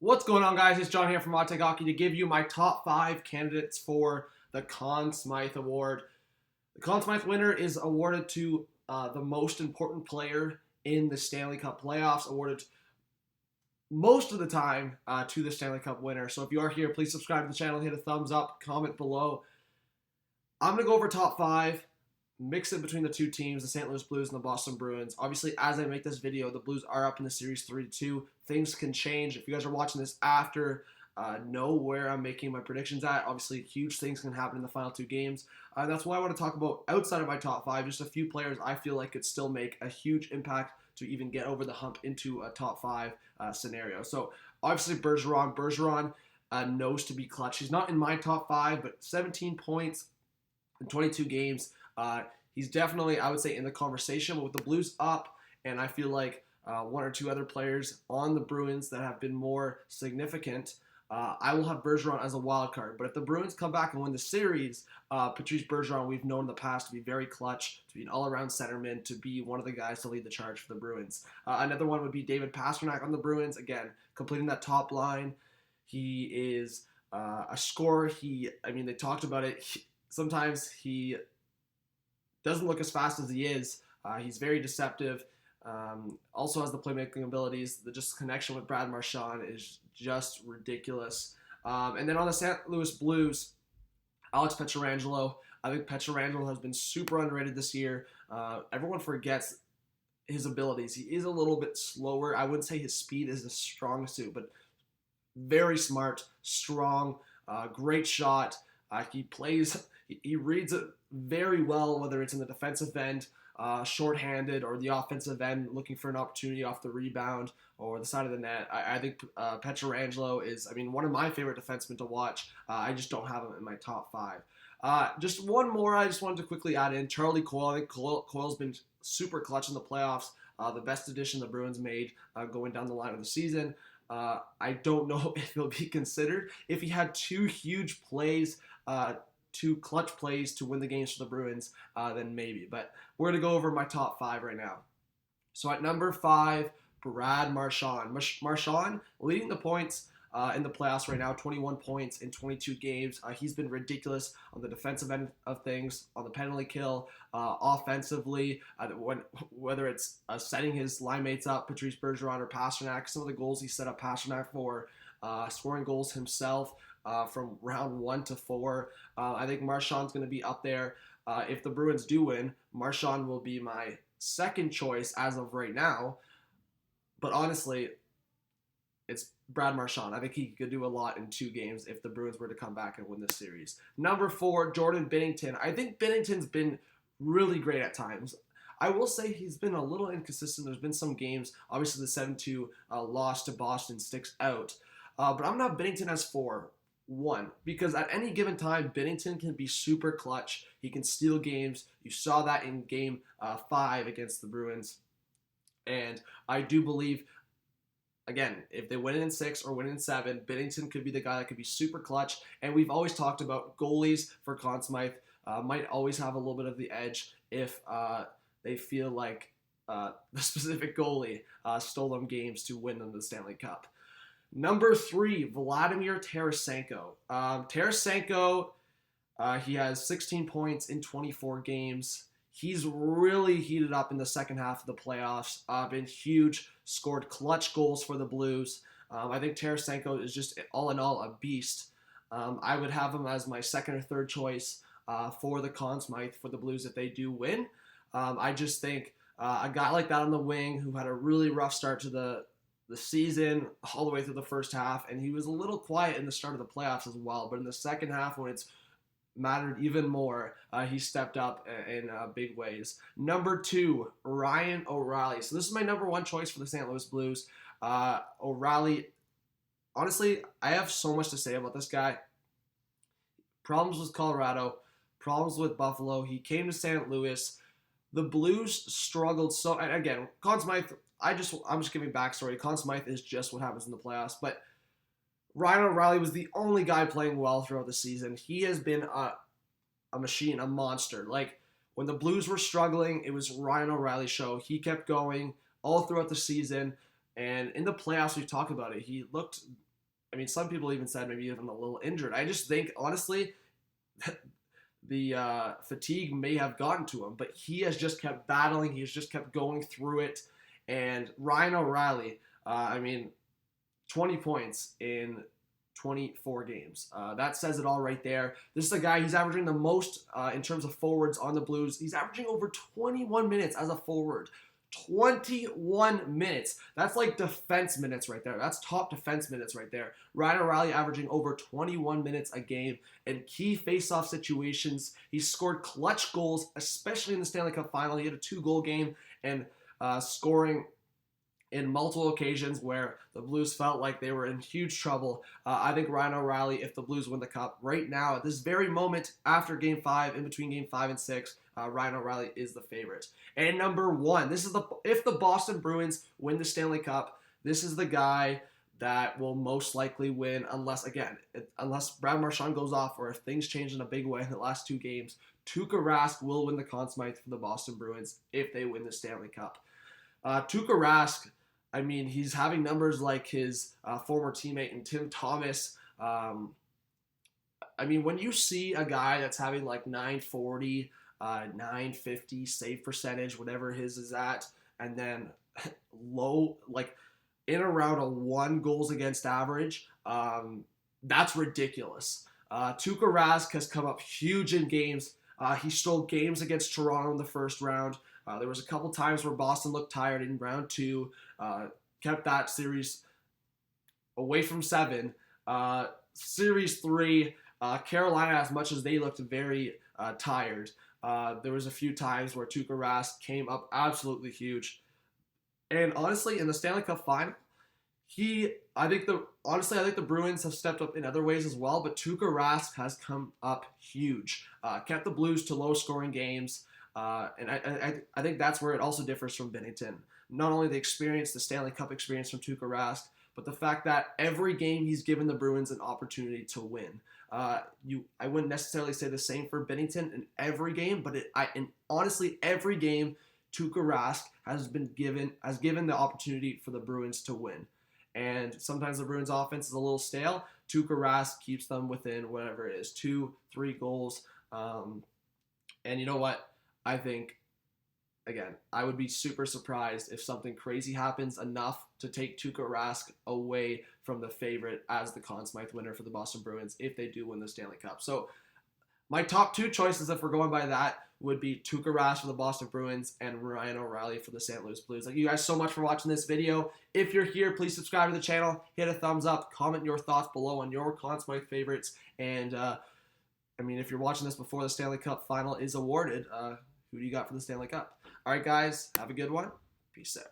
What's going on, guys? It's John here from Hockey to give you my top 5 candidates for the Conn Smythe Award. The Conn Smythe winner is awarded to the most important player in the Stanley Cup playoffs, awarded most of the time to the Stanley Cup winner. So if you are here, please subscribe to the channel, hit a thumbs up, comment below. I'm going to go over top 5. Mix it between the two teams, the St. Louis Blues and the Boston Bruins. Obviously, as I make this video, the Blues are up in the series 3-2. Things can change. If you guys are watching this after, know where I'm making my predictions at. Obviously, huge things can happen in the final 2 games. That's why I want to talk about, outside of my top 5, just a few players I feel like could still make a huge impact to even get over the hump into a top 5 scenario. So, obviously, Bergeron knows to be clutch. He's not in my top 5, but 17 points in 22 games. He's definitely, I would say, in the conversation. But with the Blues up, and I feel like one or two other players on the Bruins that have been more significant, I will have Bergeron as a wild card. But if the Bruins come back and win the series, Patrice Bergeron, we've known in the past to be very clutch, to be an all-around centerman, to be one of the guys to lead the charge for the Bruins. Another one would be David Pastrnak on the Bruins. Again, completing that top line. He is a scorer. They talked about it. Sometimes he doesn't look as fast as he is. He's very deceptive. Also has the playmaking abilities. The just connection with Brad Marchand is just ridiculous. And then on the St. Louis Blues, Alex Pietrangelo. I think Pietrangelo has been super underrated this year. Everyone forgets his abilities. He is a little bit slower. I wouldn't say his speed is the strongest suit, but very smart, strong, great shot. He reads it very well, whether it's in the defensive end, shorthanded, or the offensive end, looking for an opportunity off the rebound or the side of the net. I think Pietrangelo is, one of my favorite defensemen to watch. I just don't have him in my top 5. Just one more I just wanted to quickly add in. Charlie Coyle. I think Coyle's been super clutch in the playoffs. The best addition the Bruins made going down the line of the season. I don't know if he'll be considered. If he had 2 huge plays, 2 clutch plays to win the games for the Bruins, then maybe. But we're going to go over my top 5 right now. So at number 5, Brad Marchand. Marchand leading the points in the playoffs right now, 21 points in 22 games. He's been ridiculous on the defensive end of things, on the penalty kill, offensively, whether it's setting his line mates up, Patrice Bergeron or Pastrnak. Some of the goals he set up Pastrnak for, scoring goals himself. From round 1 to 4. I think Marchand's going to be up there. If the Bruins do win, Marchand will be my second choice as of right now. But honestly, it's Brad Marchand. I think he could do a lot in 2 games if the Bruins were to come back and win this series. Number 4, Jordan Binnington. I think Binnington's been really great at times. I will say he's been a little inconsistent. There's been some games, obviously the 7-2 loss to Boston sticks out. But I'm not Binnington as 4. 1, because at any given time, Binnington can be super clutch. He can steal games. You saw that in game 5 against the Bruins. And I do believe, again, if they win in 6 or win in 7, Binnington could be the guy that could be super clutch. And we've always talked about goalies for Conn Smythe might always have a little bit of the edge if they feel like the specific goalie stole them games to win them the Stanley Cup. Number 3, Vladimir Tarasenko. Tarasenko, he has 16 points in 24 games. He's really heated up in the second half of the playoffs. Been huge, scored clutch goals for the Blues. I think Tarasenko is just, all in all, a beast. I would have him as my second or third choice for the Conn Smythe for the Blues if they do win. I just think a guy like that on the wing who had a really rough start to the season all the way through the first half, and he was a little quiet in the start of the playoffs as well, but in the second half when it's mattered even more, he stepped up in big ways. Number 2, Ryan O'Reilly. So this is my number 1 choice for the St. Louis Blues. O'Reilly, honestly, I have so much to say about this guy. Problems with Colorado, problems with Buffalo. He came to St. Louis. The Blues struggled so, and again, Conn Smythe, I'm just giving backstory. Conn Smythe is just what happens in the playoffs. But Ryan O'Reilly was the only guy playing well throughout the season. He has been a machine, a monster. Like, when the Blues were struggling, it was Ryan O'Reilly's show. He kept going all throughout the season. And in the playoffs, we talked about it. He looked, I mean, some people even said maybe even a little injured. I just think, honestly, the fatigue may have gotten to him, but he has just kept battling. He has just kept going through it. And Ryan O'Reilly, I mean, 20 points in 24 games. That says it all right there. This is a guy, he's averaging the most in terms of forwards on the Blues. He's averaging over 21 minutes as a forward. 21 minutes. That's like defense minutes right there. That's top defense minutes right there. Ryan O'Reilly averaging over 21 minutes a game in key face-off situations. He scored clutch goals, especially in the Stanley Cup Final. He had a 2-goal game and scoring in multiple occasions where the Blues felt like they were in huge trouble. I think Ryan O'Reilly, if the Blues win the Cup right now, at this very moment, after Game 5, in between Game 5 and 6, Ryan O'Reilly is the favorite. And number 1, this is if the Boston Bruins win the Stanley Cup, this is the guy that will most likely win unless Brad Marchand goes off or if things change in a big way in the last 2 games. Tuukka Rask will win the Conn Smythe for the Boston Bruins if they win the Stanley Cup. Tuukka Rask, I mean, he's having numbers like his former teammate and Tim Thomas. I mean, when you see a guy that's having like 940, 950 save percentage, whatever his is at, and then low, like in around a 1 goals against average, that's ridiculous. Tuukka Rask has come up huge in games. He stole games against Toronto in the first round. There was a couple times where Boston looked tired in round 2, kept that series away from 7. Series 3, Carolina, as much as they looked very tired, there was a few times where Tuukka Rask came up absolutely huge. And honestly, in the Stanley Cup Final, I think the Bruins have stepped up in other ways as well, but Tuukka Rask has come up huge. Kept the Blues to low-scoring games. And I think that's where it also differs from Binnington. Not only the experience, the Stanley Cup experience from Tuukka Rask, but the fact that every game he's given the Bruins an opportunity to win. I wouldn't necessarily say the same for Binnington in every game, but honestly, every game Tuukka Rask has given the opportunity for the Bruins to win. And sometimes the Bruins offense is a little stale. Tuukka Rask keeps them within whatever it is, 2-3 goals. And you know what? I think, again, I would be super surprised if something crazy happens enough to take Tuukka Rask away from the favorite as the Conn Smythe winner for the Boston Bruins if they do win the Stanley Cup. So my top 2 choices, if we're going by that, would be Tuukka Rask for the Boston Bruins and Ryan O'Reilly for the St. Louis Blues. Thank you guys so much for watching this video. If you're here, please subscribe to the channel, hit a thumbs up, comment your thoughts below on your Conn Smythe favorites, and I mean, if you're watching this before the Stanley Cup Final is awarded, who do you got for the Stanley Cup? All right, guys, have a good one. Peace out.